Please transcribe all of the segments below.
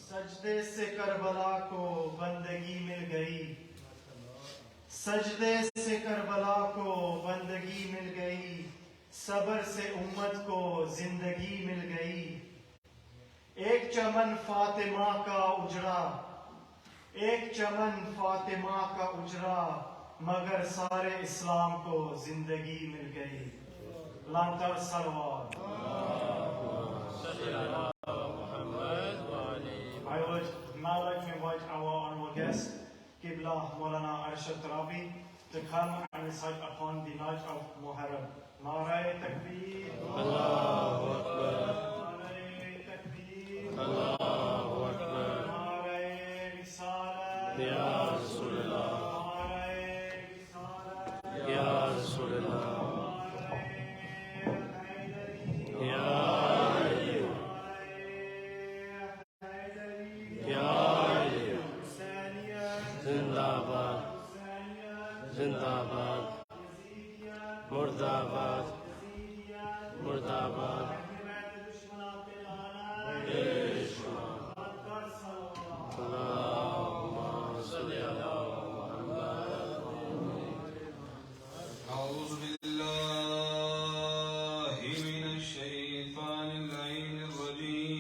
سجدے سے کربلا کو بندگی مل گئی، سجدے سے کربلا کو بندگی مل گئی، صبر سے امت کو زندگی مل گئی۔ ایک چمن فاطمہ کا اجڑا، ایک چمن فاطمہ کا اجڑا، مگر سارے اسلام کو زندگی مل گئی۔ لانتر سلوات۔ I would now like to invite our honorable guest, Qibla Maulana Arshad Tarabi, to come and recite upon the night of Muharram. Narae Takbir. Allahu Akbar. Narae Takbir. Allahu Akbar. Narae Risalat. Ya Rasulullah. Narae Risalat. Ya Rasulullah. مرداباد مرداباد أعوذ بالله من الشيطان اللعين الرجيم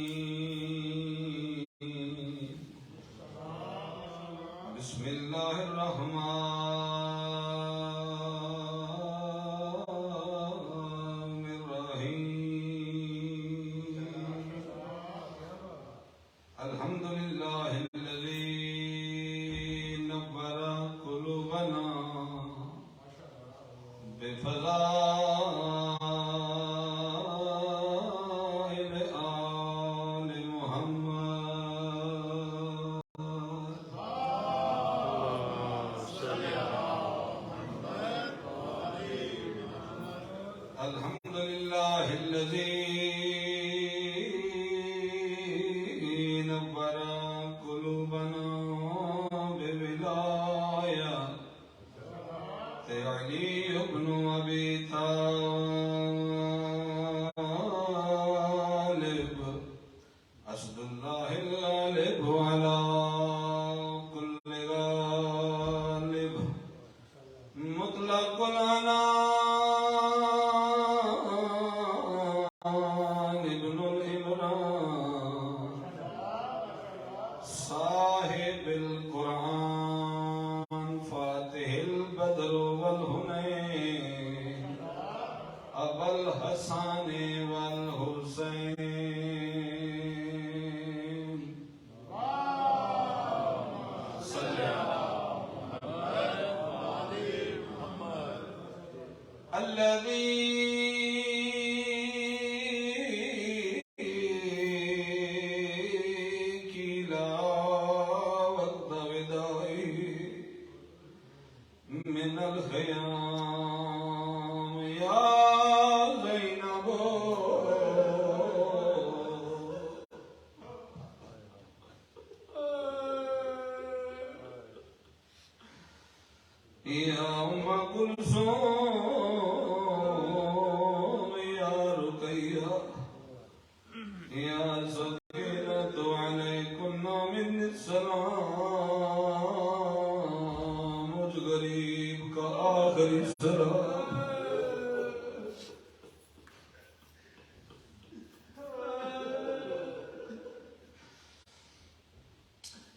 بسم الله الرحمن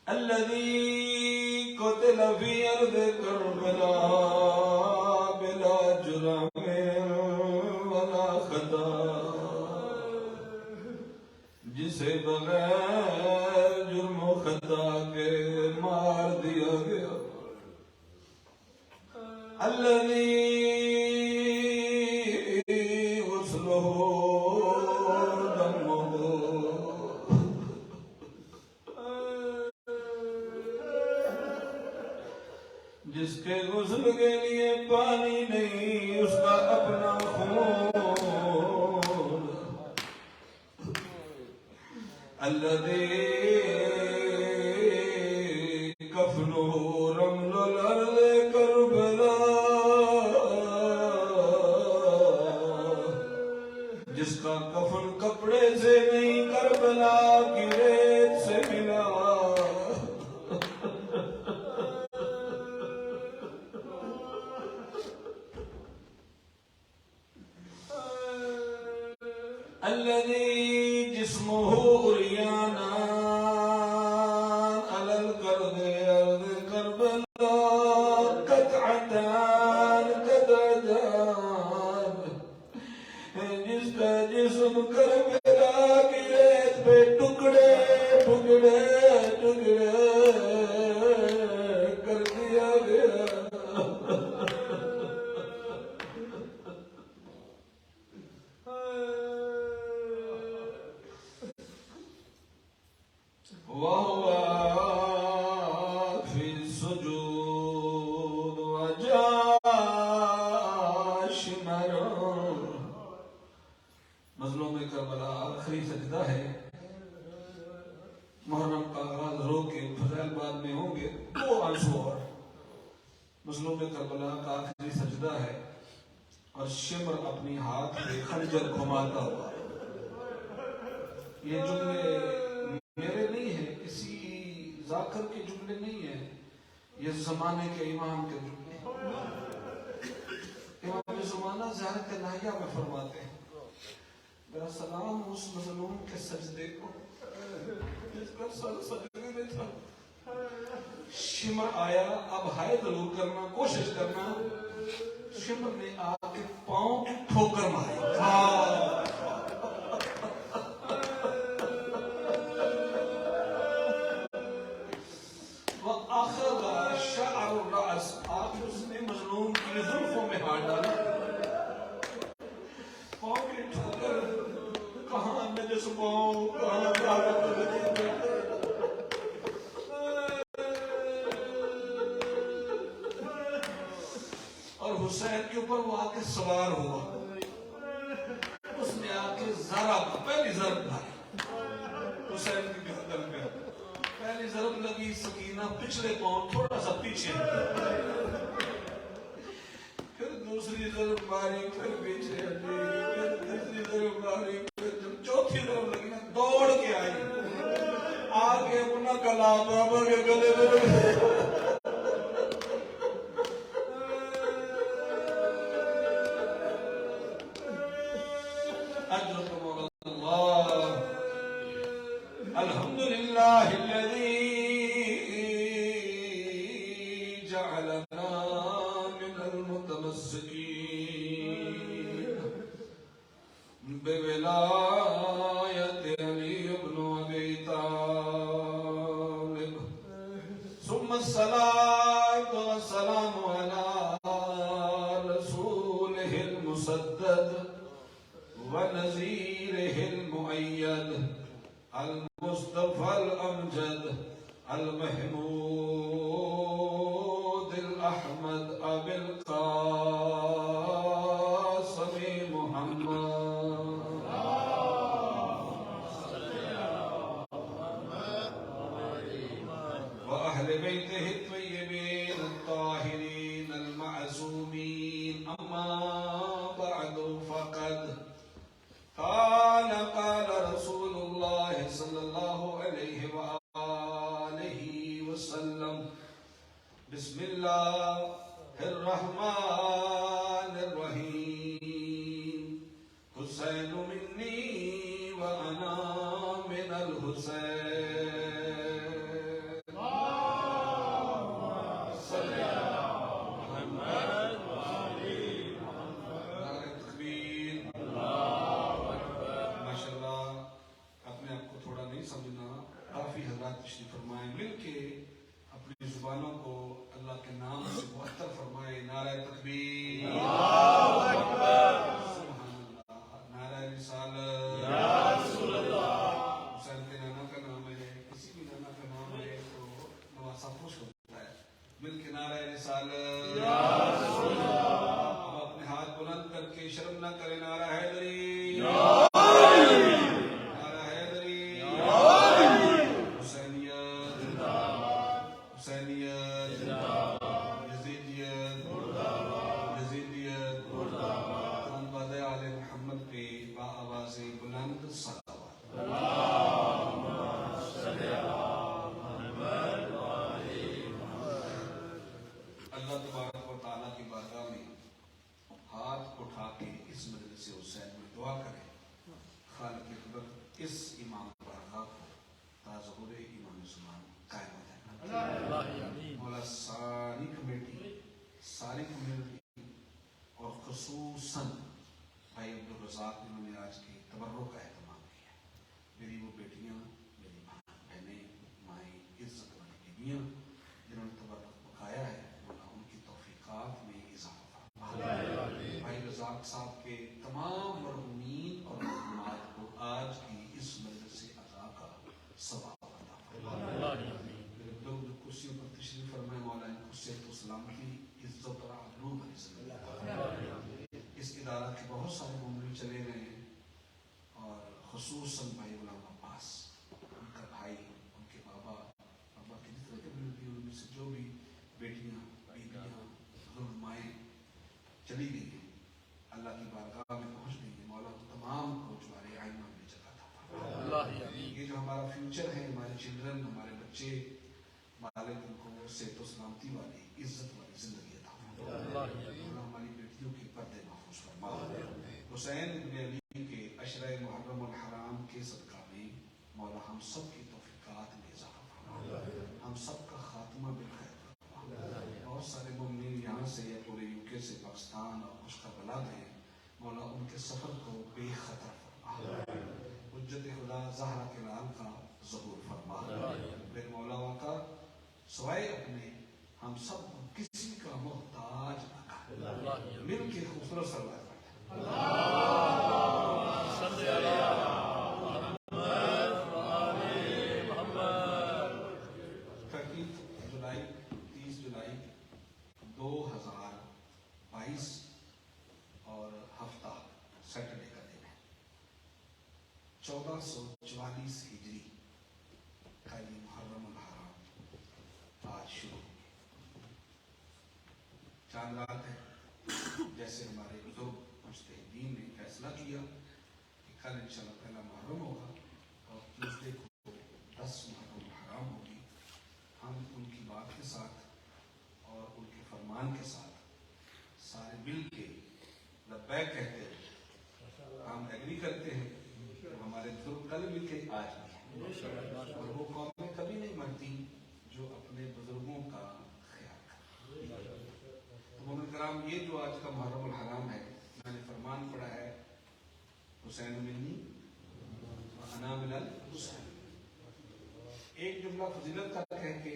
الذي قتل في أرض كربلاء بلا جرم ولا خطا، جسے بغیر جرم و خطا کے مار دیا گیا۔ الذي غسله دمه، جس کے غسل کے لیے پانی نہیں، اس کا اپنا خون۔ الذي کفنه رمل الارض کربلا، جس کا کفن کپڑے سے نہیں کربلا کی ریت سے ملا۔ جسمه عريانا على القرب أرض كربلاء قطعتان قطعتان جس کا جسم کربلا کی ریت پہ ٹکڑے ٹکڑے ٹکڑے کر دیا گیا وهو في السجود وجاشمر مظلوم کربلا آخری سجدہ ہے. محرم کا آغاز رو کے فضائل بعد میں ہوں گے. دو آنسو اور مظلوم کربلا کا آخری سجدہ ہے اور شمر اپنی ہاتھ پہ خنجر گھماتا ہوا. یہ جملے میرے نہیں ہیں, کسی ذاکر کے جملے نہیں ہیں, یہ زمانے کے امام کے جملے ہیں. امام زمانہ زیارت الہیہ میں فرماتے ہیں میرا سلام اس مظلوم کے سجدے کو جس کا سر سجدے میں تھا. شمر آیا, اب ہائے ضرور کرنا, کوشش کرنا. شمر نے آ کے پاؤں کی ٹھوکر ماری. وَأَخَذَ شَعْرُ الرَّأْسِ, آخر اس نے مظلوم کی زلفوں میں ہاتھ ڈالا. پاؤں کی ٹھوکر, کہاں نجس پاؤں, کہاں طاقت لگی. اور حسین کے اوپر وہ آ کے سوار ہوا. اس نے آ کے ضرب, پہلی ضرب ماری حسین کی گردن پہ. پہلی ضرب لگی, سکینہ پچھلے پاؤں تھوڑا سا پیچھے, پھر دوسری ضرب ماری, پھر پیچھے ہٹی, پھر تیسری ضرب ماری, پھر جب چوتھی ضرب لگی نا دوڑ کے آئی, آگے اپنا گلا بابا کے گلے میں اجرکم اللہ. الحمدللہ الذی جعلنا من المتمسکین بولایت علی بن ابی طالب. ثم الصلاة والسلام علی رسولہ المسدد ونذیرہ المؤید المصطفى الأمجد المحمود الأحمد أبي القاسم محمد وأهل بيته الطيبين الطاهرين المعصومين. أما بعد فقد قال رسول الله صلى الله عليه وآله وسلم بسم الله الرحمن الرحيم حسين مني وأنا من الحسين. تشریف فرمائیں, مل کے اپنی زبانوں کو اللہ کے نام سے معطر فرمائے. نعرہ تکبیر, سبحان اللہ, نعرہ رسالت, یا رسول اللہ. حسین کے نانا کا نام ہے, کسی بھی نانا کا نام ہے تو نواسا خوش ہوتا ہے. مل کے نعرہ رسالت, یا رسول اللہ. اب اپنے ہاتھ بلند کر کے شرم نہ کریں. نعرہ حیدری, اللہ تبارک و تعالی امام بارگاہ کو تاظہور امام زمان قائم ہے مولا ساری کمیٹی ساری کمیونٹی اور خصوصاً بھائی عبدالرزاق جنہوں نے آج کی تبرک کا اہتمام کیا. میری وہ بیٹیاں میری بہنیں مائیں عزت والی بیویاں جنہوں نے تبرک پکایا ہے مولا ان کی توفیقات میں اضافہ فرما. بھائی رزاق صاحب کے تمام مرحومین اور مرحومات کو آج کی اس مجلس عزا کا ثواب عطا فرما. میرے بزرگ جو کرسیوں پر تشریف فرمائے مولا ان کو صحت و سلامتی عزت اور عدلو بھری زندگی عطا فرما. اس ادارہ کے بہت سارے معاملے چلے گئے ہیں اور خصوصاً بھائی غلام عباس ان کا بھائی ان کے بابا کی جتنے کمیونٹی ان میں سے جو بھی بیٹیاں بیویاں بزرگ مائیں چلی گئی ہیں اللہ کی بارگاہ میں پہنچ گئی ہیں مولا تمام کو جوارے آئمہ میں جگہ تھا. یہ جو ہمارا فیوچر ہے ہمارے چلڈرن ہمارے بچے مالک ان کو صحت و سلامتی والی عزت والی زندگی عطا فرما. ہماری بیٹیوں کے پردے محفوظ فرما. حسین ابن علی کے عشرہ محرم الحرام کے صدقہ میں مولا ہم سب کی توفیقات میں اضافہ فرما. ہم سب کا خاتمہ بالخیر فرما. بہت سارے مومنین یہاں سے یا پورے یو کے سے پاکستان اور کچھ قبلہ گئے مولا ان کے سفر کو بے خطر فرما. حجت خدا زہرا کے لال کا ظہور فرما. میرے مولا کا سوائے اپنے ہم سب کو کسی کا محتاج نہ کر. مل کے خوبصورت سروائے جولائی 30 جولائی 2022 اور ہفتہ سیٹرڈے کا دن ہے. 1444 ہجری کا یہ محرم الحرام آج شروع ہو گیا. چاند رات ہے. جیسے ہمارے بزرگ مجتہدین نے فیصلہ کیا کہ کل انشاءاللہ پہلا محرم ہوگا اور ٹیوزڈے کو 10 محرم الحرام ہوگی. ہم ان کی بات کے ساتھ اور ان کے فرمان کے ساتھ سارے مل کے لبیک کہتے ہیں. ہم ایگری کرتے ہیں کہ ہمارے بزرگ کل مل کے آج بھی ہیں اور وہ قومیں کبھی نہیں مرتی جو اپنے بزرگوں کا خیال کریں. مومن کرام یہ جو آج کا محرم الحرام ہے میں نے فرمان پڑھا ہے حسین منی وانا من الحسین. ایک جملہ فضیلت کا کہہ کے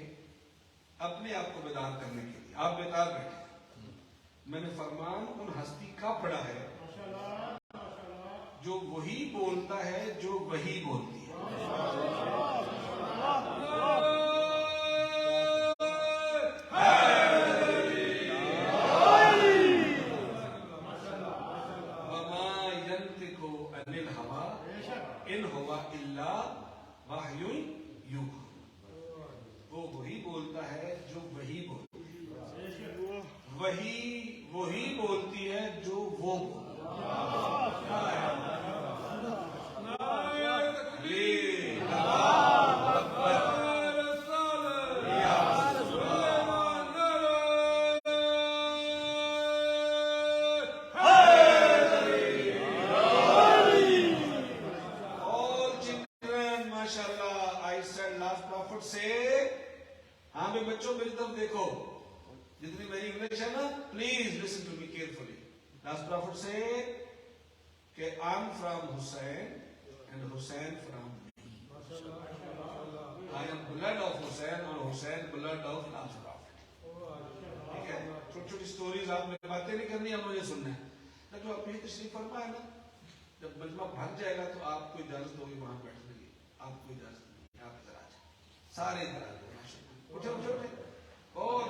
اپنے آپ کو بیدار کرنے کے لیے آپ بیدار بیٹھے. میں نے فرمان ان ہستی کا پڑھا ہے جو وہی بولتا ہے جو وہی بولتی ہے. وہ وہی بولتا ہے جو وہی بولتی ہے. وہی بولتی ہے جو وہ بچوں میری طرف دیکھو جتنی میری انگلش ہے نا please listen to me carefully. Last profit سے کہ I am from Hussein and Hussein from me. I am blood of Hussein اور Hussein blood of last prophet. ٹھیک ہے. چھوٹی چھوٹی سٹوریز آپ نے باتیں نہیں کرنی آپ مجھے سننا ہے. لیکن آپ یہ تشریف فرمائے نا جب مجمع بھر جائے گا تو آپ کو اجازت ہوگی وہاں بیٹھنے کی. آپ کو اجازت نہیں. آپ ادھر آ جائیں سارے ادھر آ جائیں. اٹھے اٹھے اٹھے اور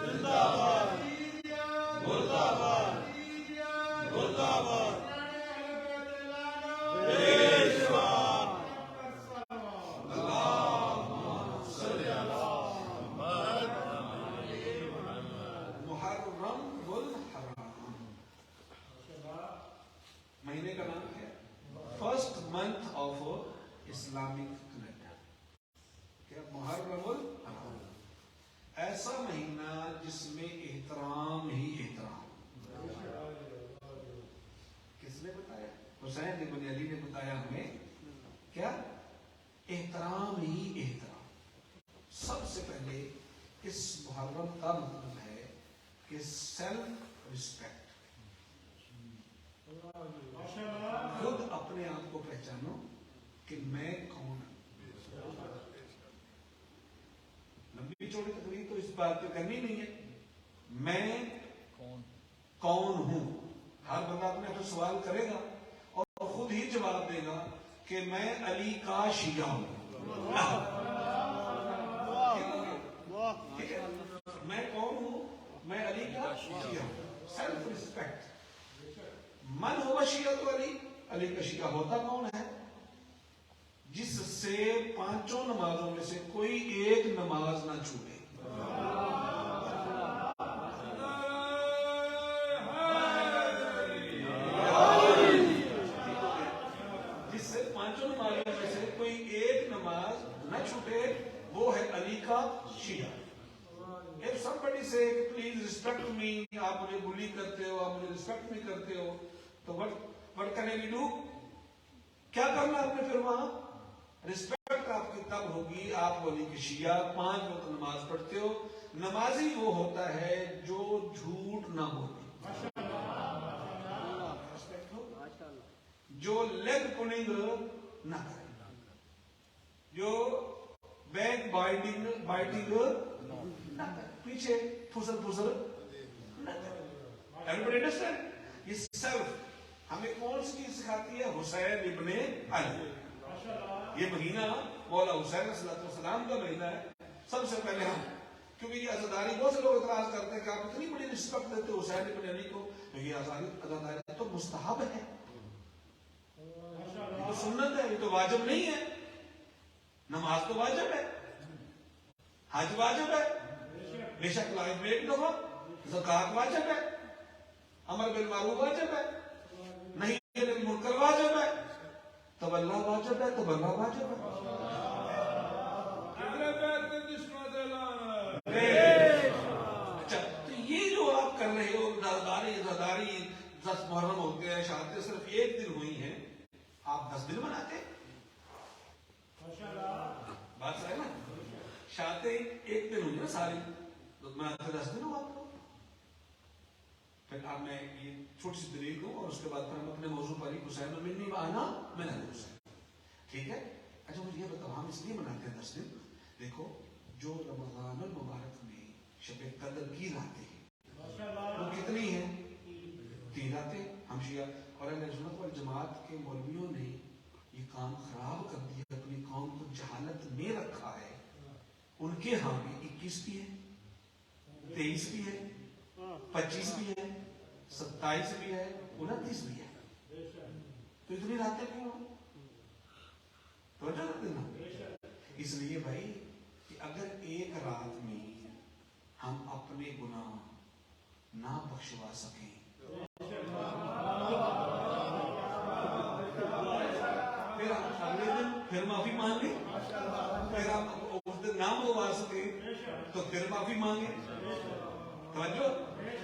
زندہ حسین ابن علی نے بتایا ہمیں کیا احترام ہی احترام. سب سے پہلے اس محرم کا مطلب ہے کہ سیلف رسپیکٹ. خود اپنے آپ کو پہچانو کہ میں کون ہوں. لمبی چوڑی تقریر تو اس بات پہ کرنی نہیں ہے. میں کون ہوں. ہر بندہ اپنے آپ سے سوال کرے گا اور خود ہی جواب دے گا کہ میں علی کا شیعہ ہوں. ٹھیک ہے, میں کون ہوں؟ میں علی کا شیعہ ہوں. Self respect. من ہوا شیعہ تو علی کا شیعہ ہوتا کون ہے؟ جس سے 5 نمازوں میں سے کوئی ایک نماز نہ چھوٹے. جس سے 5 نمازوں میں سے کوئی ایک نماز نہ چھوٹے وہ ہے علی کا شیعہ. If somebody say please respect me, آپ مجھے بلی کرتے ہو, آپ مجھے رسپیکٹ نہیں کرتے ہو, تو what can I do? کیا کرنا آپ نے پھر وہاں؟ رسپیکٹ آپ کی تب ہوگی آپ علی کے شیعہ 5 وقت نماز پڑھتے ہو. نمازی وہ ہوتا ہے جو جھوٹ نہ بولے, جو لیگ پولنگ نہ کرے, جو بیک بائٹنگ نہ کرے, پیچھے پھسل نہ کرے. Everybody understand? یہ سیلف ہمیں کون سی چیز سکھاتی ہے؟ حسین ابن علی. یہ مہینہ مولا حسین صلی اللہ علیہ وسلم کا مہینہ ہے. سب سے پہلے ہم, کیونکہ یہ عزاداری بہت سے لوگ اعتراض کرتے ہیں کہ آپ اتنی بڑی رسپیکٹ دیتے حسین ابن علی کو, تو یہ عزاداری تو مستحب ہے, یہ تو سنت ہے, یہ تو واجب نہیں ہے. نماز تو واجب ہے, حج واجب ہے, بے شک لائف میں 1 دفعہ, زکوٰۃ واجب ہے, امر بالمعروف واجب ہے, نہیں منکر واجب ہے, تولا واجب ہے, تبرہ واجب ہے. اچھا, تو یہ جو آپ کر رہے ہو زاداری 10 محرم ہوتے ہیں, شہادتیں صرف 1 دن ہوئی ہیں, آپ 10 دن مناتے ہیں. بات صحیح نا, شہادتیں 1 دن ہوئی نا ساری, تو مناتے 10 دن ہو آپ لوگ. پھر اب میں یہ چھوٹی سی دلیل دوں اور اس کے بعد پھر ہم اپنے موضوع پر ہی حسین منی آنا میں نے حسین. ٹھیک ہے. اچھا مجھے یہ بتاؤ, ہم اس لیے مناتے ہیں 10 دن. دیکھو, جو رمضان المبارک میں شب قدر کی راتیں ہیں وہ کتنی ہیں؟ 3 راتیں. ہم شیعہ اور اہل سنت والجماعت کے مولویوں نے یہ کام خراب کر دیا, اپنی قوم کو جہالت میں رکھا ہے. ان کے ہاں بھی 21 بھی ہے, 23 بھی ہے, 25 بھی ہے, 27 بھی ہے, 29 بھی ہے. تو اتنی راتیں کیوں؟ توجہ کر دینا. اس لیے بھائی کہ اگر ایک رات میں ہم اپنے گناہ نہ بخشوا سکیں, پھر اگلے دن پھر معافی مانگے, پھر ہم اس دن نہ منگوا سکیں تو پھر معافی مانگے. توجہ.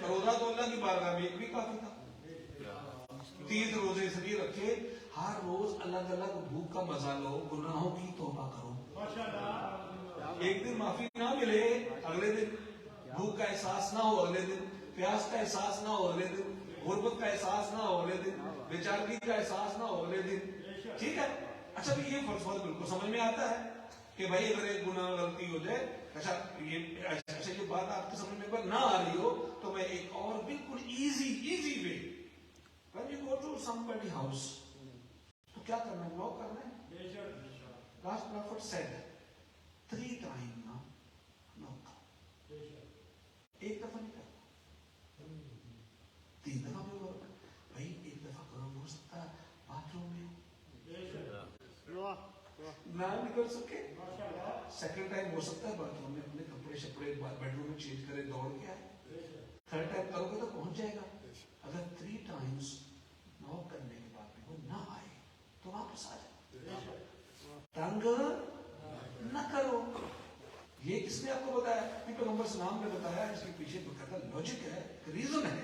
روزہ تو اللہ کی بارگاہ میں 1 بھی کافی تھا. 30 روزے اس لیے رکھے, ہر روز الگ الگ بھوک کا مزہ لو, گناہوں کی توبہ کرو. 1 دن معافی نہ ملے, اگلے دن بھوک کا احساس نہ ہو, اگلے دن پیاس کا احساس نہ ہو, اگلے دن غربت کا احساس نہ ہو, اگلے دن بیچارگی کا احساس نہ ہو, اگلے دن. ٹھیک ہے. اچھا بھی یہ فرض بالکل سمجھ میں آتا ہے کہ بھائی اگر ایک گناہ غلطی ہو جائے, اچھا یہ بات آپ کی سمجھ میں نہ آ رہی ہو تو میں ایک اور بالکل easy way, when you go to somebody house تو کیا کرنا ہے؟ نوک کرنا ہے. Last prophet said 3 times نا نوک کرو, 1 دفعہ نہیں کرو, 3 دفعہ بھی کرو. بھائی 1 دفعہ کرو, ہو سکتا ہے باتھ روم میں نہ نکل سکے, 2nd ٹائم ہو سکتا ہے باتھ روم میں اپنے کپڑے شپڑے بیڈ روم میں چینج کرے, دوڑ کے آئے. 3rd ٹائم کرو گے تو پہنچ جائے گا. اگر 3 ٹائمز نوک کرنے کے بعد بھی وہ نہ آئے تو واپس آ جائے. تنگ نہ کرو. یہ کس نے آپ کو بتایا؟ پیغمبر اسلام نے بتایا. اس کے پیچھے باقاعدہ لاجک ہے, ریزن ہے.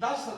10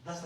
10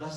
10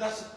10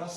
10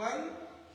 1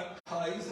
28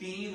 3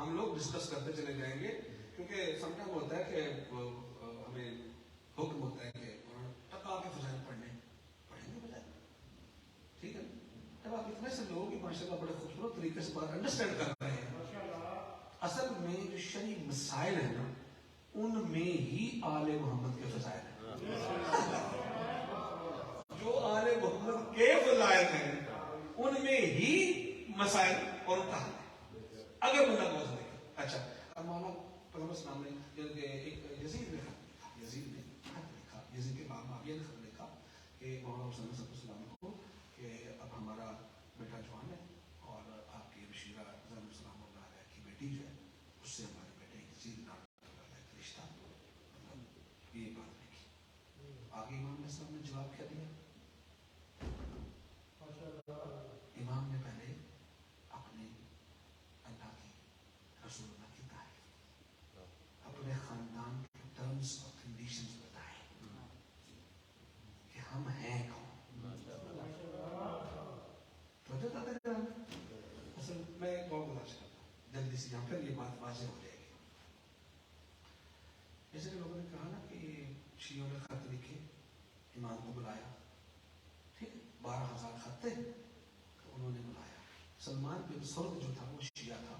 ہم لوگ ڈسکس کرتے چلے جائیں گے کیونکہ سم ٹائم ہوتا ہے کہ ہمیں حکم ہوتا ہے کہ ٹکا کے فضائل پڑھیں گے بجائے، ٹھیک ہے. جب آپ اتنے سے لوگوں کی ماشاء اللہ بڑے خوبصورت طریقے سے بات انڈرسٹینڈ کر رہے ہیں، اصل میں جو شرعی مسائل ہیں نا ان میں ہی آل محمد کے فضائل ہیں. جو آل محمد کے فضائل ہیں ان میں ہی مسائل اور کہاں ہے اگر بندہ بہت دیکھے. اچھا اب مولانا پیغمبر اسلام نے ایک یزید نے خط لکھا، یزید کے باب معاویہ نے خط لکھا کہ مولانا حسین صلی اللہ علیہ وسلم کو کہ اب ہمارا بیٹا جوان ہے اور آپ کی بشیرہ زینب السلام اللہ علیہ کی بیٹی جو ہے اس سے ہمارے بیٹے یزید نام کا رشتہ، مطلب یہ بات لکھی. آگے امام علیہ السلام نے جواب کیا دیا؟ امام نے پہلے اپنے اللہ کی رسول اللہ کی تعریف، اپنے خاندان کے ٹرمز اور کنڈیشنز بتائے کہ ہم ہیں کون. اصل میں ایک اور گزارش کرتا ہوں جلدی سے یہاں پھر یہ بات واضح ہو جائے گی. جیسے کہ لوگوں نے کہا نا کہ شیعوں نے خط لکھے، امام کو بلایا، ٹھیک 12,000 خط تھے تو انہوں نے بلایا. سلمان بن سرد جو تھا وہ شیعہ تھا،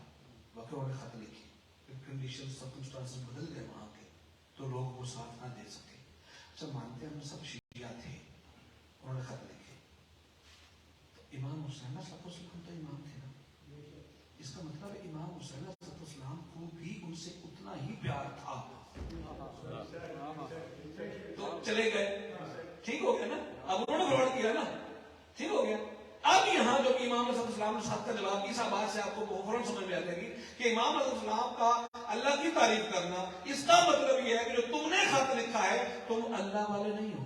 واقعی انہوں نے خط لکھی، پھر کنڈیشن سرکمسٹانسز بدل گئے وہاں کے تو لوگ وہ ساتھ نہ دے سکے. اچھا مانتے ہیں ہم سب شیعہ تھے، انہوں نے خط لکھے. تو امام حسین صلی اللہ علیہ وسلم تو امام تھے نا، اس کا مطلب ہے امام حسین صلی اللہ علیہ وسلم کو بھی ان سے اتنا ہی پیار تھا. تو چلے گئے، ٹھیک ہو گیا نا. اب انہوں نے فراڈ کیا نا، ٹھیک ہو گیا. اب یہاں جو کہ امام علیہ السلام نے ساتھ کا جواب اس بات سے آپ کو فوراً سمجھ میں آئے گی کہ امام علیہ السلام کا اللہ کی تعریف کرنا اس کا مطلب یہ ہے کہ جو تم نے خط لکھا ہے تم اللہ والے نہیں ہو.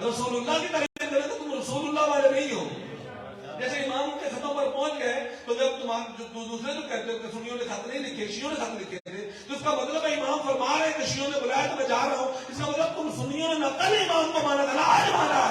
رسول اللہ کی تعریف کرنا تو تم رسول اللہ والے نہیں ہو. جیسے امام کے خطوں پر پہنچ گئے تو جب تمہارے دوسرے جو کہتے ہو کہ سنیوں نے خط نہیں لکھے، شیعوں نے خط لکھے تھے، تو اس کا مطلب ہے امام فرما رہے ہیں کہ شیعوں نے بلایا تو میں جا رہا ہوں. اس کا مطلب تم سنیوں نے نقل امام کو مانا تھا، آج مانا.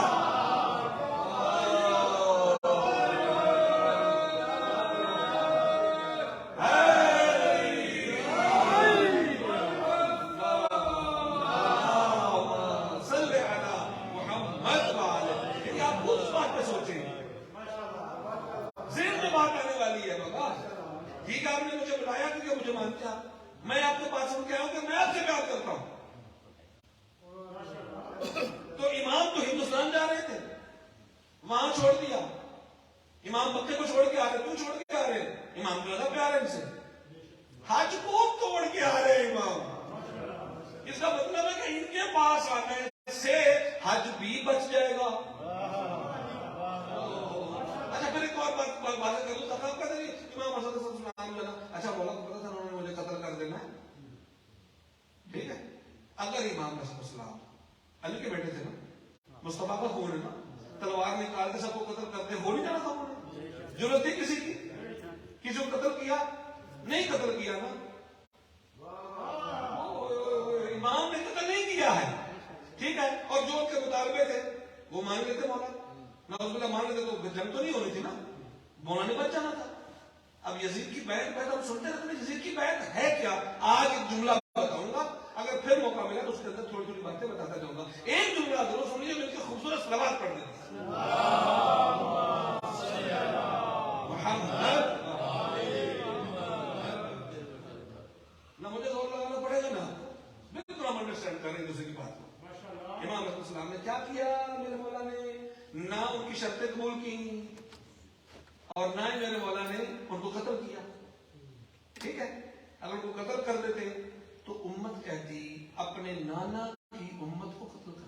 میں آپ کے پاس کیا ہوں کہ میں آپ سے پیار کرتا ہوں. تو امام تو ہندوستان جا رہے تھے، وہاں چھوڑ دیا. امام مکے کو چھوڑ کے آ رہے، چھوڑ کے آ رہے. امام کو زیادہ پیار ہے ان سے. حج کو توڑ کے آ رہے امام. اس کا مطلب ہے کہ ان کے پاس آنے سے حج بھی بچ جائے گا. اچھا پھر ایک اور بات کر لوں. تقاب کہتے ہیں امام حسن صلی اللہ علیہ وسلم، اچھا بولا تو پتا تھا انہوں نے مجھے قتل کر دینا ہے، ٹھیک ہے. اگر امام حسن السلام علی کے بیٹے تھے نا، مصطفیٰ کا خون ہے نا، تلوار نکال کے سب کو قتل کرتے ہو نہیں جانا تھا انہوں نے؟ ضرورت تھی کسی کی؟ کسی کو قتل کیا؟ نہیں قتل کیا نا. امام نے قتل نہیں کیا ہے، ٹھیک ہے. اور جو ان کے مطالبے تھے وہ مان لیتے مولا، نعوذ باللہ مان لیتے تو جنگ تو نہیں ہونی تھی نا، مولا نے بچ جانا تھا. اب یزید کی بیعت ہم سنتے رہتے ہیں، یزید کی بیعت ہے کیا؟ آج ایک جملہ بتاؤں گا، اگر پھر موقع ملا تو اس کے اندر تھوڑی تھوڑی باتیں بتاتا جاؤں گا. ایک جملہ ضرور سن لیجیے، مل کے خوبصورت صلوات پڑھ دیتے ہیں. محمد نہ مجھے زور لگانا پڑے گا نا، بالکل ہم انڈرسٹینڈ کریں دوسرے کی بات کو. امام علیہ السلام نے کیا کیا؟ میرے مولا نے نہ ان کی شرطیں قبول کی اور نہ ہی میرے مولا نے ان کو قتل کیا، ٹھیک ہے. اگر ان کو قتل کر دیتے تو امت کہتی اپنے نانا کی امت کو قتل کر.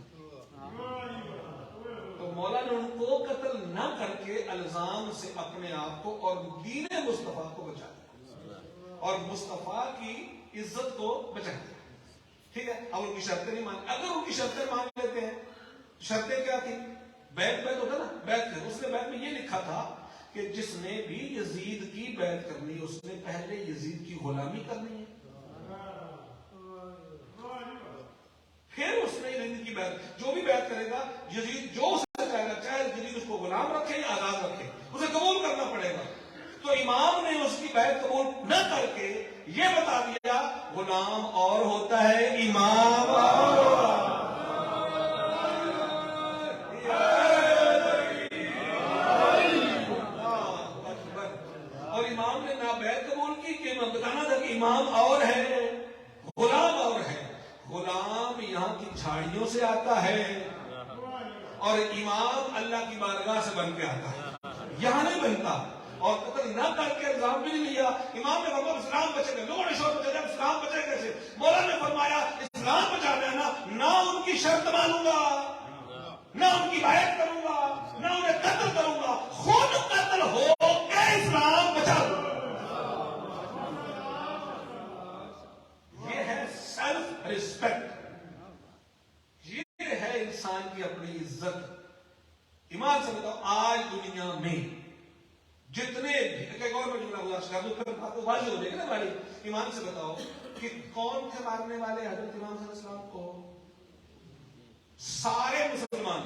تو مولا نے ان کو قتل نہ کر کے الزام سے اپنے آپ کو اور دین مصطفیٰ کو بچا دیا اور مصطفیٰ کی عزت کو بچا دیا، ٹھیک ہے. اب ان کی شرطیں نہیں مانی. اگر ان کی شرطیں مان لیتے ہیں، شرطیں کیا تھی؟ بیعت ہوتا نا، بیعت تھے. اس نے بیعت میں یہ لکھا تھا کہ جس نے بھی یزید کی بیعت کرنی اس نے پہلے یزید کی غلامی کرنی ہے، پھر اس نے یزید کی بیعت. جو بھی بیعت کرے گا یزید جو اسے چاہے گا، چاہے یزید اس کو غلام رکھے یا آزاد رکھے، اسے قبول کرنا پڑے گا. تو امام نے اس کی بیعت قبول یہ بتا دیا غلام اور ہوتا ہے، امام اور ہوتا ہے۔ اور امام نے نابیعت قبول کی کہ بتانا تھا کہ امام اور ہے، غلام اور ہے۔ غلام یہاں کی جھاڑیوں سے آتا ہے اور امام اللہ کی بارگاہ سے بن کے آتا ہے، یہاں نہیں بنتا۔ اور قتل نہ کر کے الزام بھی نہیں لیا۔ امام نے فرمایا اسلام بچے گا، لوگوں نے شور بچے گا اسلام بچے کیسے؟ مولا نے فرمایا اسلام بچا لینا، نہ ان کی شرط مانوں گا، نہ ان کی بیعت کروں گا، نہ انہیں قتل کروں گا، خود قتل ہو کے اسلام بچا لوں گا۔ یہ ہے سیلف ریسپیکٹ، یہ ہے انسان کی اپنی عزت۔ ایمان سے بتاؤ آج دنیا میں جتنے ایک اور میں جملہ گزارش کر دوں پھر بات واضح ہو جائے گی نا بھائی۔ ایمان سے بتاؤ کہ کون تھے مارنے والے حضرت امام صلی اللہ علیہ وسلم کو؟ سارے مسلمان،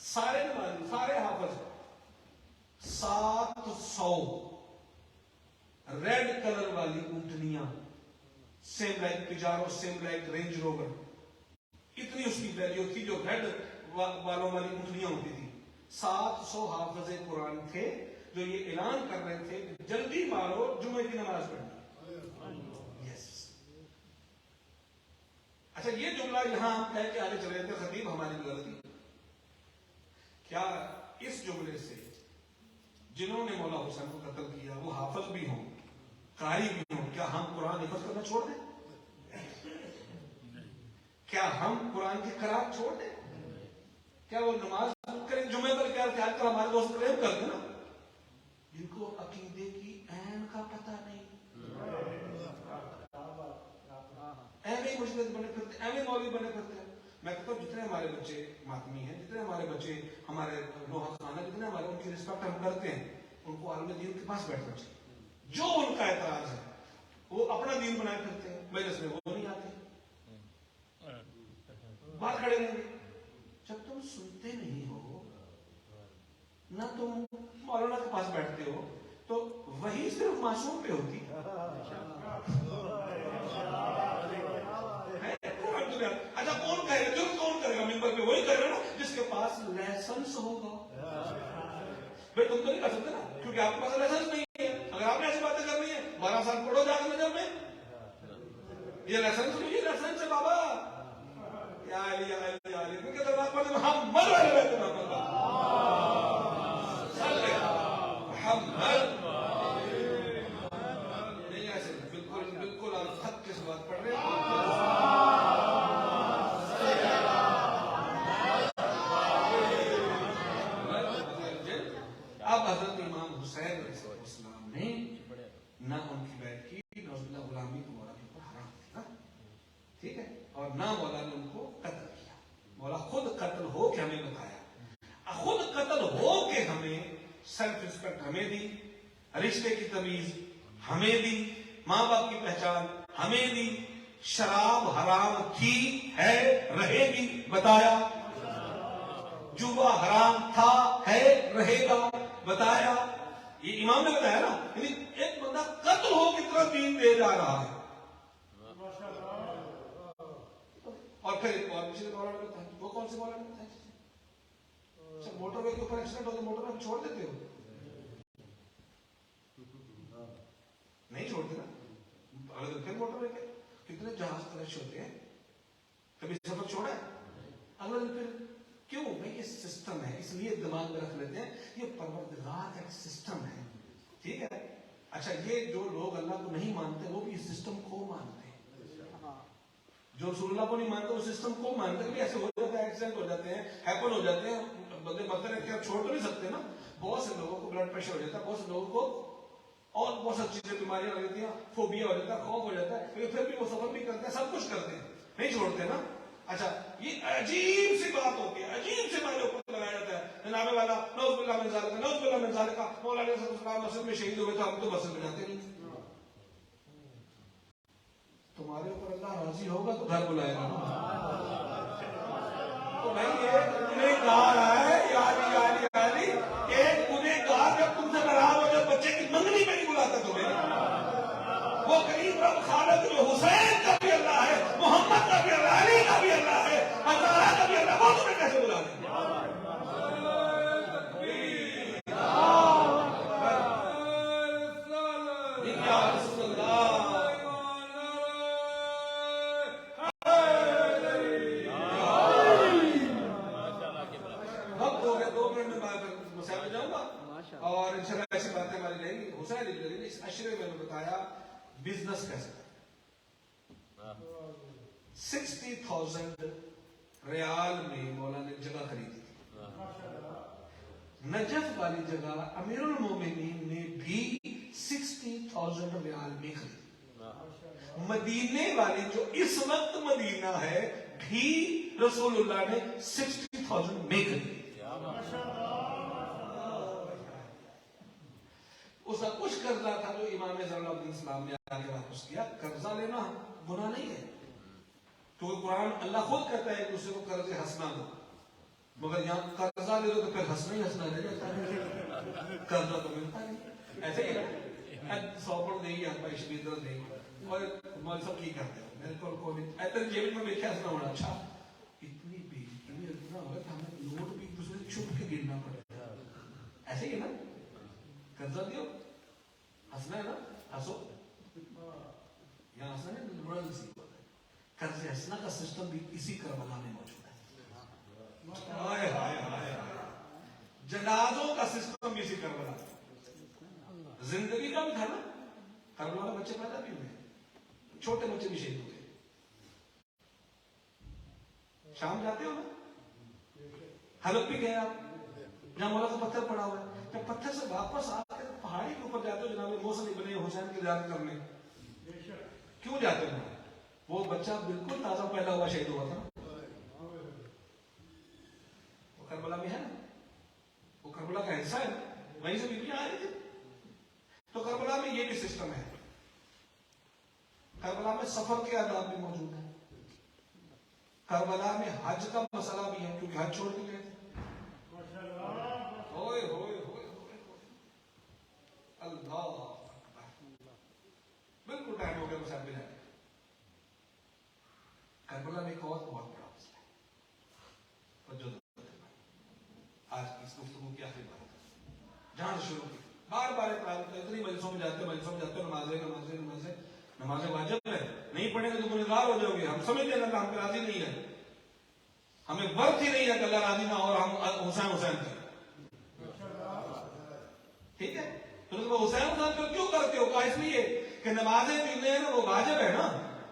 سارے نمازی، سارے حافظ۔ 700 ریڈ کلر والی اونٹنیاں، same like Pajero, same like Range Rover, اتنی اس کی ویلیو تھی جو ریڈ والوں والی اونٹنیاں ہوتی تھی۔ 700 حافظ قرآن تھے جو یہ اعلان کر رہے تھے کہ جلدی مارو جمعے کی نماز پڑھنا۔ یس، اچھا یہ جملہ یہاں ہم کہہ کے آگے چلے تھے خطیب ہماری غلطی، کیا اس جملے سے جنہوں نے مولا حسین کو قتل کیا وہ حافظ بھی ہوں، قاری بھی ہوں، کیا ہم قرآن حفظ کرنا چھوڑ دیں؟ کیا ہم قرآن کی قرات چھوڑ دیں؟ کیا وہ نماز کریں جمعے پر؟ کیا آج کل ہمارے دوست کلیم کرتے ہیں نا جن کو عقیدے کی عین کا پتہ نہیں، ایویں مجلس بنے پھرتے، ایویں مولوی بنے پھرتے ہیں۔ میں کہتا ہوں جتنے ہمارے بچے ماتمی ہیں، جتنے ہمارے بچے ہمارے نوحہ خانہ، جتنے ہمارے ان کی رسپیکٹ ہم کرتے ہیں، ان کو عالم دین کے پاس بیٹھنا چاہیے۔ جو ان کا اعتراض ہے وہ اپنا دین بنائے پھرتے ہیں، مجلس میں وہ نہیں آتے، باہر کھڑے رہیں گے۔ جب تم سنتے نہیں ہو نہ تم مولانا کے پاس بیٹھتے ہو تو وہی صرف معصوم پہ ہوتی ہے۔ اچھا کون کہے گا، جرم کون کرے گا ممبر پہ؟ وہی کرے گا نا جس کے پاس لائسنس ہوگا۔ بھائی تم تو نہیں کر سکتے نا کیونکہ آپ کے پاس لائسنس نہیں ہے۔ اگر آپ نے ایسی باتیں کرنی ہے 12 سال پڑھو جا کے نظر میں، یہ لائسنس نہیں، یہ لائسنس ہے بابا۔ یا علی یا علی یا علی کیونکہ دربار پڑھنے میں ہم مر رہے رہتے ہیں محمد نہیں ایسے بالکل بالکل آپ خط کے ساتھ پڑھ رہے ہیں۔ اب حضرت امام حسین علیہ السلام نے نہ ان کی بیعت کی، نہ اس غلامی کو مولا کے اوپر حرام کیا، ٹھیک ہے، اور نہ مولا نے ان کو قتل کیا۔ مولا خود قتل ہو کے ہمیں بتایا، خود قتل ہو کے ہمیں سیلف ریسپیکٹ ہمیں دی، رشتے کی تمیز ہمیں دی، ماں باپ کی پہچان ہمیں دی، شراب حرام تھی ہے رہے گی بتایا، جوا حرام تھا ہے رہے گا بتایا۔ یہ امام نے بتایا نا، یعنی ایک بندہ قتل ہو کتنا دین دے جا رہا ہے۔ اور پھر ایک اور پچھلے مولانا نے بتایا، وہ کون سے مولانا نے بتایا؟ اچھا موٹر وے کے اوپر ایکسیڈنٹ ہو تو موٹر وے چھوڑ دیتے ہو؟ نہیں چھوڑتے نا، اگلے دن پھر موٹر وے کے کتنے جہاز کریش ہوتے ہیں، کبھی سفر چھوڑا ہے؟ اگلے دن پھر کیوں بھائی یہ سسٹم ہے، اس لیے دماغ میں رکھ لیتے ہیں یہ پروردگار کا ایک سسٹم ہے، ٹھیک ہے۔ اچھا یہ جو لوگ اللہ کو نہیں مانتے وہ بھی اس سسٹم کو مانتے ہیں، جو رسول اللہ کو نہیں مانتے وہ سسٹم کو مانتے ہیں۔ ایسے ہو جاتا ہے، ایکسیڈنٹ ہو جاتے ہیں، ہیپن ہو جاتے ہیں، بندے مرتے رہتے ہیں، چھوڑ تو نہیں سکتے نا۔ بہت سے لوگوں کو بلڈ پریشر ہو جاتا ہے، بہت سے لوگوں کو اور بہت ساری چیزیں بیماریاں ہو جاتی ہیں، فوبیا ہو جاتا ہے، خوف ہو جاتا ہے، لیکن پھر بھی وہ سفر بھی کرتے ہیں، سب کچھ کرتے ہیں، نہیں چھوڑتے نا۔ اچھا یہ عجیب سی بات ہوتی ہے، عجیب سے ہمارے اوپر لگایا جاتا ہے جناب والا نعوذ باللہ من ذالک، نعوذ باللہ من ذالک، مولا علیہ السلام مسجد میں شہید ہوئے تو ہم تو مسجد میں جاتے نہیں۔ تمہارے اوپر اللہ راضی ہوگا تو گھر بلائے گا تو بھائی یہ گنہگار ہے، یاری یاری یاری ایک گنہگار جب تم سے ناراض ہو جب انشاءاللہ ایسی باتیں ہماری رہیں گی. حسین ابن علی نے اس عشرے میں بتایا بزنس کیسے کریں. 60,000 ریال میں مولا نے جگہ خریدی تھی. نجف والی جگہ امیر المومنین نے بھی 60,000 ریال میں خریدی. مدینے والی جو اس وقت مدینہ ہے بھی رسول اللہ نے 60,000 میں خریدی. اس کا کچھ قرضہ تھا جو امام زین العابدین السلام نے آگے واپس کیا. قرضہ لینا گناہ نہیں ہے کیونکہ قرآن اللہ خود کہتا ہے کہ اسے کو قرض حسنہ دو, مگر یہاں قرضہ لے دو تو پھر ہنسنا ہی ہنسنا رہ جاتا ہے. قرضہ تو ملتا نہیں ایسے ہی ہے 100 پاؤنڈ دیں گے آپ کا عشق ادھر دیں گے اور مول سب کی کرتے ہیں میرے کو ایسے جیب میں دیکھا ہنسنا ہونا. اچھا اتنی بےزتی اتنا ہوگا کہ ہمیں نوٹ بھی ایک دوسرے چھپ کے گرنا پڑے گا. ایسے ہی ہے نا, قرضہ دیو ہنسنا ہے نا, ہنسو یہاں ہنسنا ہے بڑا نصیب ہوتا ہے. قرض ہنسنا کا سسٹم بھی اسی کربلا میں موجود ہے. ہائے ہائے ہائے جنازوں کا سسٹم بھی اسی کربلا. زندگی کا بھی تھا نا, کربلا میں بچے پیدا بھی ہوئے, چھوٹے بچے بھی شہید ہوئے. شام جاتے ہو نا, حلب بھی گئے آپ, جہاں مولا کا پتھر پڑا ہوا ہے. جب پتھر سے واپس آ کے پہاڑی کے اوپر جاتے ہو جناب موسم ابن حسین کی زیارت کرنے, کیوں جاتے ہو؟ وہ بچہ بالکل تازہ پیدا ہوا شہید ہوا تھا. وہ کربلا میں ہے نا, وہ کربلا کا حصہ ہے, وہیں سے بیویاں آ رہی تھی. تو کربلا میں یہ بھی سسٹم ہے. کربلا میں سفر کے آداب بھی موجود ہیں. کربلا میں حج کا مسئلہ بھی ہے کیونکہ حج چھوڑ کے گئے تھے. ہوئے ہوئے ہوئے اللہ بالکل ٹائم ہو گیا مسائل میں جانے. کربلا میں ایک اور بہت بڑا مسئلہ ہے جو آج کی اس گفتگو کی آخری بات ہے جہاں سے شروع کی. بار بار اتنی مجلسوں میں جاتے نمازیں واجب ہے, نہیں پڑھیں گے تو گنہگار ہو جاؤ گے. ہم سمجھتے ہیں اللہ ہم پہ راضی نہیں ہے, ہمیں ورت ہی نہیں ہے کہ اللہ راضی نہ ہو اور ہم حسین حسین کریں. ٹھیک ہے, تو حسین حسین کیوں کرتے ہو؟ کہا اس لیے کہ نمازیں جو نا وہ واجب ہے نا,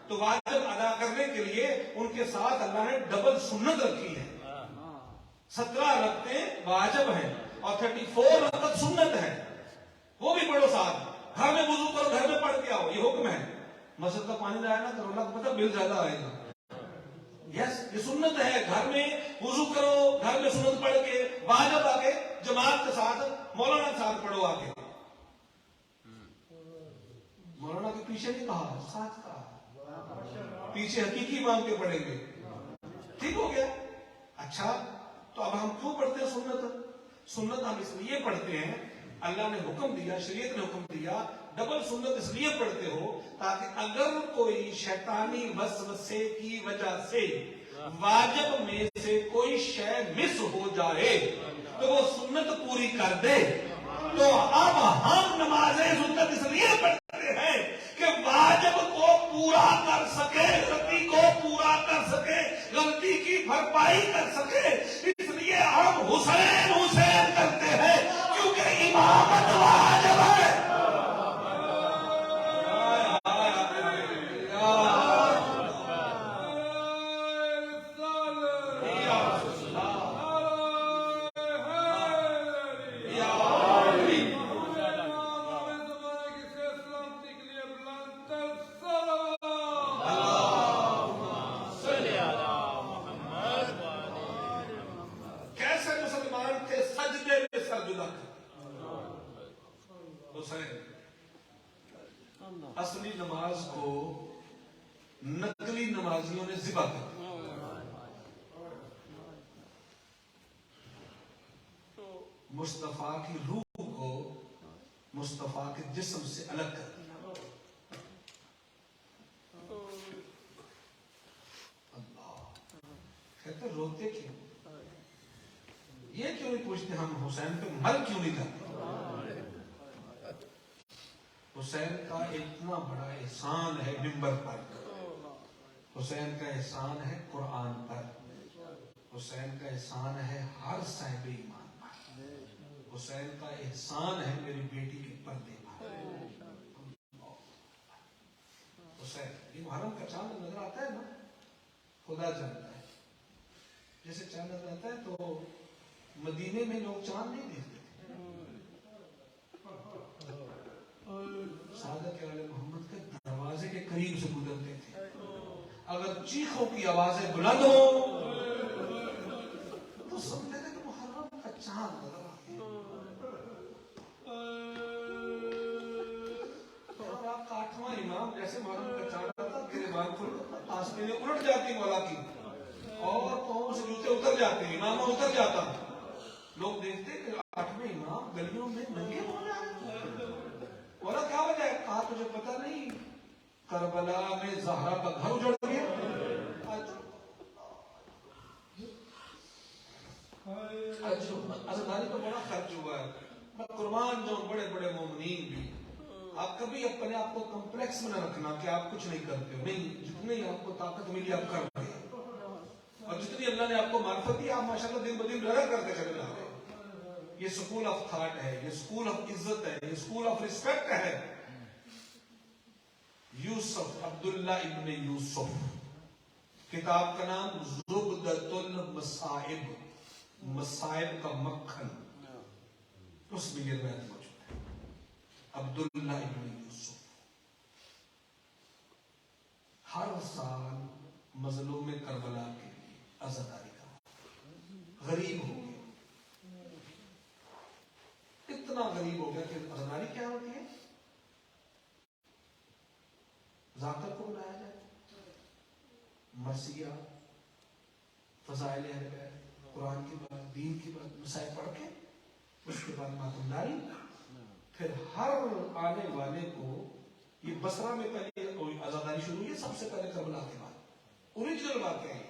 تو واجب ادا کرنے کے لیے ان کے ساتھ اللہ نے ڈبل سنت رکھی ہے. 17 رکعتیں واجب ہیں اور 34 رکعت سنت ہے. وہ بھی پڑھو ساتھ. گھر میں وضو کرو, گھر میں پڑھ کے آؤ, یہ حکم ہے. مسجد کا پانی لایا نا تو اللہ کو پتہ بل زیادہ آئے گا. یس یہ سنت ہے, گھر میں وضو کرو, گھر میں سنت پڑھ کے واجب آ کے جماعت کے ساتھ مولانا کے ساتھ پڑھو. آ کے مولانا کے پیچھے نہیں کہا, ساتھ کہا, پیچھے حقیقی امام کے پڑھیں گے. ٹھیک ہو گیا. اچھا تو اب ہم کیوں پڑھتے ہیں سنت؟ سنت ہم اس لیے پڑھتے ہیں, اللہ نے حکم دیا, شریعت نے حکم دیا, ڈبل سنت اس لیے پڑھتے ہو تاکہ اگر کوئی شیطانی وسوسے کی وجہ سے واجب میں سے کوئی شے مس ہو جائے تو وہ سنت پوری کر دے. تو اب ہم نمازیں سنت اس لیے پڑھتے ہیں کہ واجب کو پورا کر سکے, غلطی کو پورا کر سکے, غلطی کی بھرپائی کر سکے. اس لیے ہم حسین حسین کرتے ہیں کیونکہ امامت واجب ہے. اصلی نماز کو نقلی نمازیوں نے ذبح کر دیا. مصطفیٰ کی روح کو مصطفیٰ کے جسم سے الگ کر دیا. اللہ کہتے روتے کیوں؟ یہ کیوں نہیں پوچھتے ہم حسین پہ مر کیوں نہیں جاتے؟ حسین کا اتنا بڑا احسان ہے منبر پر, حسین کا احسان ہے قرآن پر, حسین کا احسان ہے ہر صاحب ایمان پر, حسین کا احسان ہے میری بیٹی کے پردے پر. حسین یہ محرم کا چاند نظر آتا ہے نا, خدا جانتا ہے. جیسے چاند نظر آتا ہے تو مدینے میں لوگ چاند نہیں دیکھتے تھے. سعادت والے محمد کے دروازے کے قریب سے گزرتے تھے. اگر چیخوں کی آوازیں بلند ہو تو سمجھتے تھے کہ محرم کا چاند نظر آتا ہے. اور آپ کا 8واں امام جیسے محرم کا چاند آتا گریبان کھل آسمیں الٹ جاتی مولا کی اور پاؤں سے جوتے اتر جاتے ہیں, امامہ اتر جاتا. لوگ دیکھتے کہ 8ویں امام گلیوں میں ننگے مولا ہے. مولا کیا وجہ ہے؟ کہا تجھے پتہ نہیں کربلا میں زہرا کا گھر اجڑ گیا. عزاداری پر بڑا خرچ ہوا ہے. میں قربان جاؤں بڑے بڑے مومنین بھی. آپ کبھی اپنے آپ کو کمپلیکس میں نہ رکھنا کہ آپ کچھ نہیں کرتے ہو. نہیں, جتنی آپ کو طاقت ملی آپ کر رہے ہیں, اور جتنی اللہ نے آپ کو معرفت دی آپ ماشاءاللہ دن بدن لڑا کرتے چلے جا رہے ہیں. یہ سکول آف تھاٹ ہے, یہ سکول آف عزت ہے, یہ سکول آف ریسپیکٹ ہے. یوسف عبداللہ ابن یوسف, کتاب کا نام زبدۃ المصائب, مصائب کا مکھن, اس میں یہ روایت موجود ہے. عبداللہ ابن یوسف ہر سال مظلوم کربلا کے لیے عزاداری کا غریب ہو گیا. اتنا غریب ہو گیا کہ عزاداری کیا ہوتی ہے؟ ذاکر کو بلایا جائے, مرثیہ, فضائل اہل بیت, قرآن کی بات, دین کی بات, مسائل پڑھ کے اس کے بعد ماتمداری. پھر ہر آنے والے کو, یہ بصرہ میں پہلے عزاداری شروع ہوئی ہے سب سے پہلے کربلا کے بعد, اوریجنل باتیں ہیں.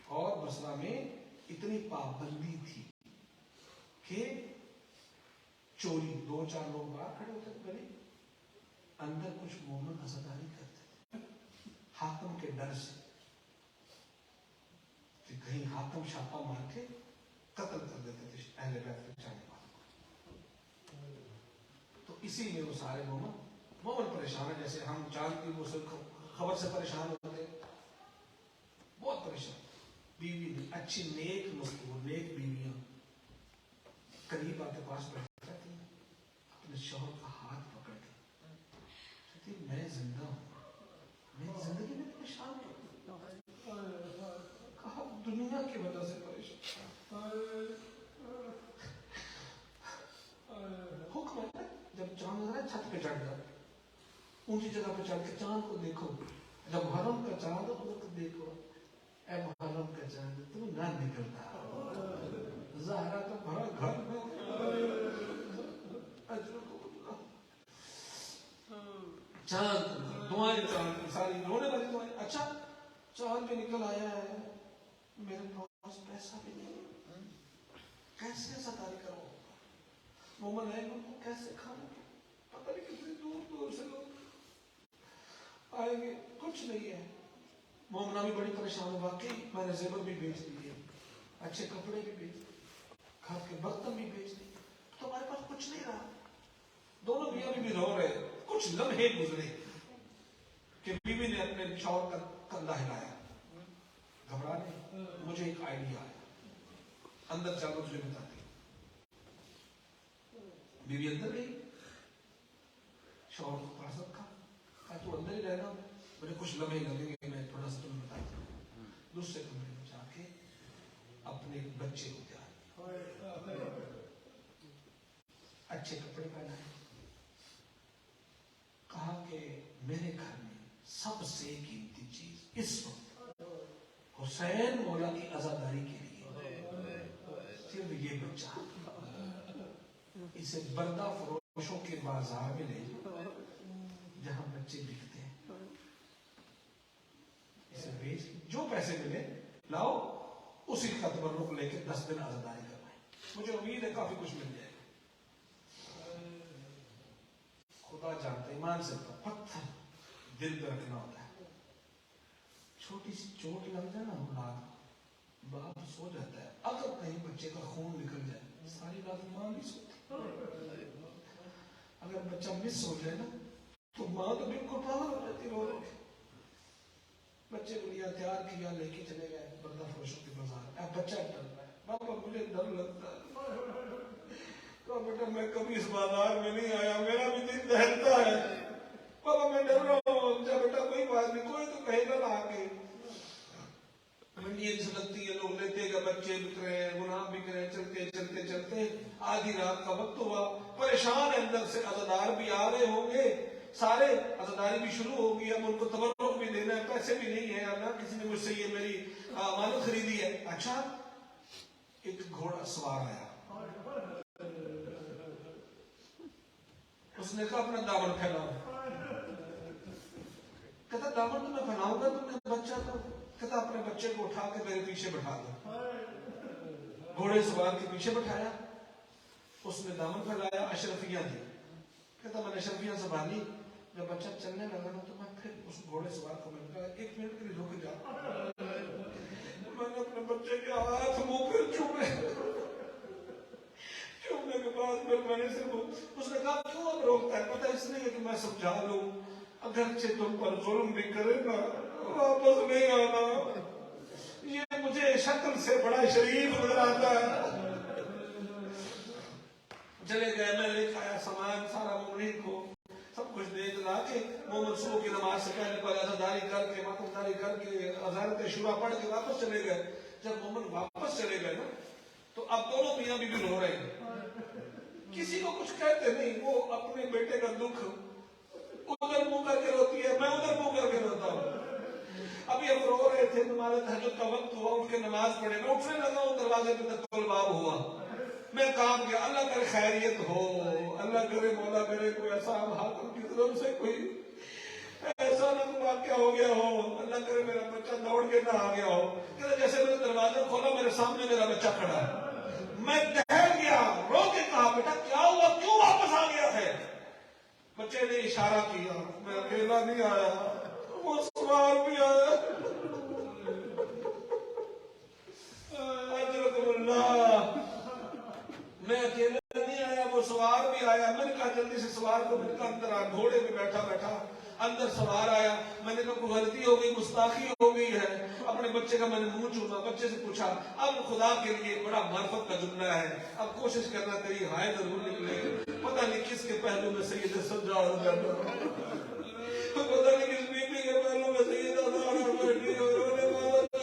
اور بصرہ میں اتنی پابندی تھی کہ چوری, 2-4 لوگ باہر کھڑے ہوتے تھے گلی, اندر کچھ مومن عزاداری کرتے تھے حاکم کے ڈر سے کہ کہیں حاکم چھاپا مار کے قتل کر دیتے تھے اہل بیت کے چاہنے والوں کو. تو اسی میں وہ سارے مومن پریشان ہیں. جیسے ہم چاند کی وہ خبر سے پریشان ہوتے, بہت پریشان. بیوی اچھی نیک مستور نیک بیویاں قریب آپ کے پاس بیٹھ جاتی ہیں, اپنے شوہر کا ہاتھ پکڑ کے کہتی میں زندہ ہوں, میری زندگی میں پریشان ہوں. کہا دنیا کی وجہ سے پریشان. حکم ہے جب چاند نظر آئے چھت پہ چڑھ جاؤ, اونچی جگہ پہ چڑھ کے چاند کو دیکھو. جب محرم کا چاند ہو تو دیکھو, اے محرم کا چاند تو نہ نکلتا, زہرا کا بھرا گھر میں چاند دعائیں, چاند ساری رونے والی دعائیں. اچھا چاند بھی نکل آیا ہے, میرے پاس پیسہ بھی نہیں, کیسے عزاداری کروں؟ مومن ہے ان کو کیسے کھانا, پتہ نہیں کتنی دور دور سے لوگ آئیں گے, کچھ نہیں ہے. مومنہ بھی بڑی پریشان ہے, واقعی میں نے زیور بھی بیچ دیے, اچھے کپڑے بھی بیچ دیے, گھر کے برتن بھی بیچ دیے, تو ہمارے پاس کچھ نہیں رہا. دونوں میاں بھی رو رہے. کچھ لمحے گزرے کہ بیوی نے اپنے شوہر کا کندھا ہلایا, گھبرا نہیں, مجھے ایک آئیڈیا آیا, اندر جا کر تجھے بتاتی. بیوی اندر گئی, شوہر کو پاس رکھا, کہا تو اندر ہی رہنا, مجھے کچھ لمحے لگیں گے, میں تھوڑا سا تمہیں بتاتا ہوں. دوسرے کمرے میں جا کے اپنے بچے کو تیار, اچھے کپڑے پہنائے, کہا کہ میرے گھر میں سب سے قیمتی چیز اس وقت حسین مولا کی عزاداری کے لیے صرف یہ بچہ, اسے بردہ فروشوں کے بازار میں لے جہاں بچے بکتے ہیں, اسے بیچ جو پیسے ملے لاؤ, اسی کا تبرک لے کے 10 دن عزاداری کروائیں. مجھے امید ہے کافی کچھ مل جائے گا. خدا جانتا, ایمان سے پتھر دل پہ رکھنا ہوتا ہے. چھوٹی سی چوٹ لگ جائے نا اولاد, باپ سو جاتا ہے, اگر کہیں بچے کا خون نکل جائے ساری رات ماں نہیں سوتی. اگر بچہ مس ہو جائے نا تو ماں تو بالکل پاگل ہو جاتی رو رو کے. بچے کو لیا تیار کیا لے کے چلے گئے بردہ فروشوں کے بازار. اب بچہ ڈر رہا ہے بابا مجھے ڈر لگتا ہے. کہا بیٹا میں کبھی اس بازار میں نہیں آیا میرا بھی دل دہلتا ہے. بابا میں ڈر رہا ہوں. جا بیٹا کوئی بات نہیں کوئی تو کہے گا لا کے. منڈی سے لگتی ہے لوگ لیتے گا بچے بک رہے ہیں گناہ بک رہے ہیں. چلتے چلتے چلتے آدھی رات کا وقت ہوا. پریشان ہے اندر سے عزادار بھی آ رہے ہوں گے سارے عزاداری بھی شروع ہوگی. اب ان کو تبرک بھی دینا ہے پیسے بھی نہیں ہے اللہ کسی نے مجھ سے یہ میری امانت خریدی ہے. اچھا ایک گھوڑا سوار آیا. اس نے کہا اپنا دامن پھیلاؤ. کہتا دامن تو میں پھیلاؤں گا تم نے بچہ تو. کہتا اپنے بچے کو اٹھا کے میرے پیچھے بٹھا دو. گھوڑے سوار کے پیچھے بٹھایا. اس نے دامن پھیلایا اشرفیاں دی. کہتا میں نے اشرفیاں سنبھالی. جب بچہ چلنے لگا نا تو میں پھر اس گھوڑے سوار کو میں نے کہا ایک منٹ کے لیے رک جا. میں نے اپنے بچے کے ہاتھ منہ پھر چومے. چومنے کے بعد پھر میں نے صرف اس نے کہا کیوں اب روکتا ہے. پتہ اس لیے کہ میں سمجھا لوں اگرچہ تم پر ظلم بھی کرے گا واپس نہیں آنا. یہ مجھے شکل سے بڑا شریف نظر آتا ہے. چلے گئے میں لے آیا سامان سارا مومنین کو سب کچھ دے دلا کے محمد صبح کی نماز سے پہلے پہلے عزاداری کر کے ماتمداری کر کے عزارت شورا پڑھ کے واپس چلے گئے. جب محمد واپس چلے گئے نا تو اب دونوں میاں بیوی رو رہے ہیں. کسی کو کچھ کہتے نہیں. وہ اپنے بیٹے کا دکھ ادھر منہ کر کے روتی ہے میں ادھر منہ کر کے روتا ہوں. ابھی ہم رو رہے تھے ہمارے تہجد کا وقت ہوا اٹھ کے نماز پڑھے. میں اٹھنے لگا ہوں دروازے پہ دق الباب ہوا. میں کام کیا اللہ کرے خیریت ہو اللہ کرے مولا کرے کوئی ایسا حاکم کی طرف سے کوئی ایسا نہ واقعہ ہو گیا ہو. اللہ کرے میرا بچہ دوڑ کے نہ آ گیا ہو. کہ جیسے میں نے دروازہ کھولا میرے سامنے میرا بچہ کھڑا ہے. میں دہل گیا رو کے کہا بیٹا کیا ہوا کیوں واپس آ گیا ہے. بچے نے اشارہ کیا میں اکیلا نہیں آیا وہ سوار بھی آیا. اجرکم اللہ. میں اکیلا نہیں آیا وہ سوار بھی آیا. میں نے کہا جلدی سے سوار کو مل کر اندر آ. گھوڑے پہ بیٹھا بیٹھا اندر سوار آیا. میں نے کہا کوئی غلطی ہو گئی گستاخی ہو گئی ہے. اپنے بچے کا میں نے منہ چوما. بچے سے پوچھا اب خدا کے لیے بڑا معرفت کا جملہ ہے اب کوشش کرنا تیری ہائے ضرور نکلے. پتہ نہیں کس کے پہلو میں سید سجاد بیٹھا پتہ نہیں کس بیوی کے پہلو میں سید سجاد بیٹھی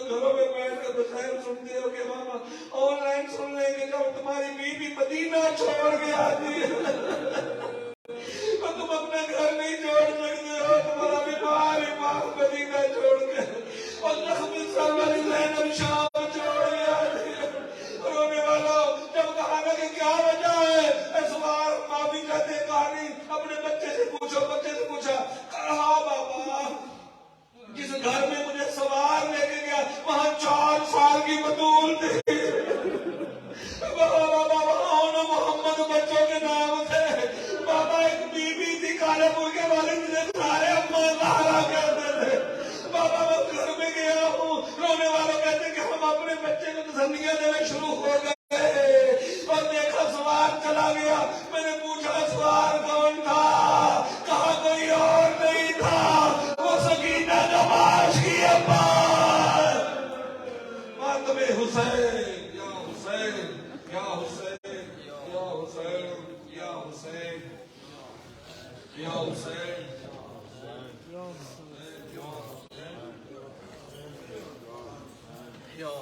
گھروں میں بیٹھ کر بشائر سنتے ہو کہ ماما آن لائن سن لیں گے جب تمہاری بیوی مدینہ چھوڑ کے آتی ہے تو تم اپنا گھر نہیں چھوڑ سکتے ہو. تمہارا بیمار امام مدینہ چھوڑ کے اور زخمی سر والی زینب شام چھوڑ کے آتی ہے. رونے والوں جب کہا نا کہ کیا وجہ ہے اس بار معافی کہتے کہانی اپنے بچے سے پوچھو. بچے سے پوچھا کہا بابا جس گھر میں مجھے سوار لے کے گیا وہاں 4 سال کی بطول تھی. بابا وہاں محمد بچوں کے نام تھے. بابا ایک بی بی تھی کالے پور کے والد نے سارے اما زہرا کہتے تھے. بابا میں گھر میں گیا ہوں. رونے والوں کہتے کہ ہم اپنے بچے کو تسلیاں دینے شروع ہو گئے اور دیکھا سوار چلا گیا. میں نے پوچھا سوار کون تھا. کہا کوئی اور نہیں تھا وہ سکینہ نماز کی اما ماتم حسین. یا حسین یا حسین یا حسین یا حسین یا حسین یا